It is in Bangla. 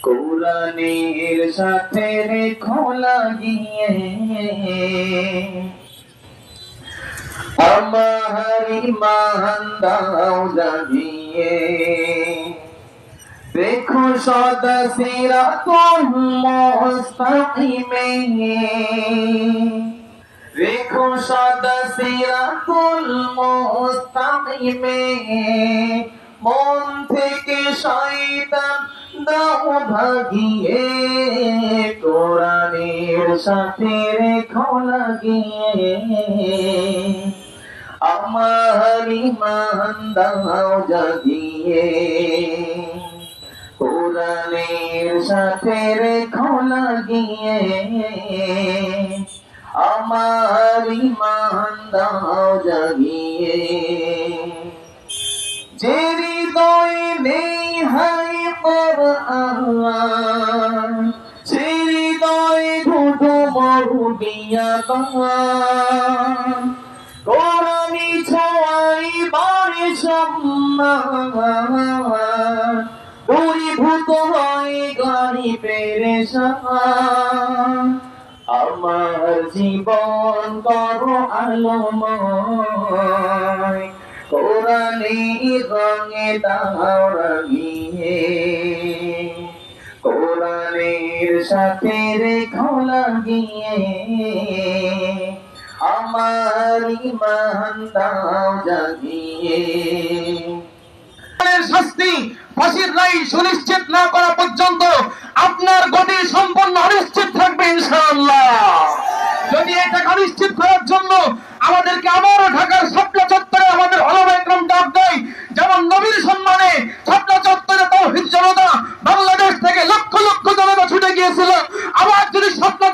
কোরআনের সাথে রেখো লাগিয়ে আমার ঈমান দাও জাগিয়ে দেখো সদা সিরাতুল মুস্তাকিমে দেখো সদা সিরাতুল মুস্তাকিমে মন থেকে শয়তান দাও ভাগিয়ে কোরআনের সাথে রেখো লাগিয়ে আমার ঈমান দাও জাগিয়ে কোরআনের সাথে রেখো লাগিয়ে আমার ঈমান দাও জাগিয়ে যে হৃদয়ে নেই হাই কোরআন সে হৃদয়ে ঘুটু মরুবিয়া কোরআনি ছোঁয়াই বাড়ে সম্মান পরিভূত হয় গাড়ি পেরেশান আমার জীবন করো আলোময় কোরআনের রঙে দাও রাঙিয়ে কোরআনের সাথে রেখো লাগিয়ে আমার ঈমান দাও জাগিয়ে শাস্তি ফাঁসির রায় সুনিশ্চিত না করা পর্যন্ত আপনার গতি সম্পন্ন অনিশ্চিত থাকবে ইনশাআল্লাহ। যদি এটা অনিশ্চিত করার জন্য আমাদেরকে আবারও ঢাকার শাপলা চত্বরে আমাদের ওলামা ইকরাম ডাক দেয়, যেমন নবীর সম্মানে শাপলা চত্বরে তাওহীদ জনতা বাংলাদেশ থেকে লক্ষ লক্ষ জনতা ছুটে গিয়েছিল, আবার যদি শাপলা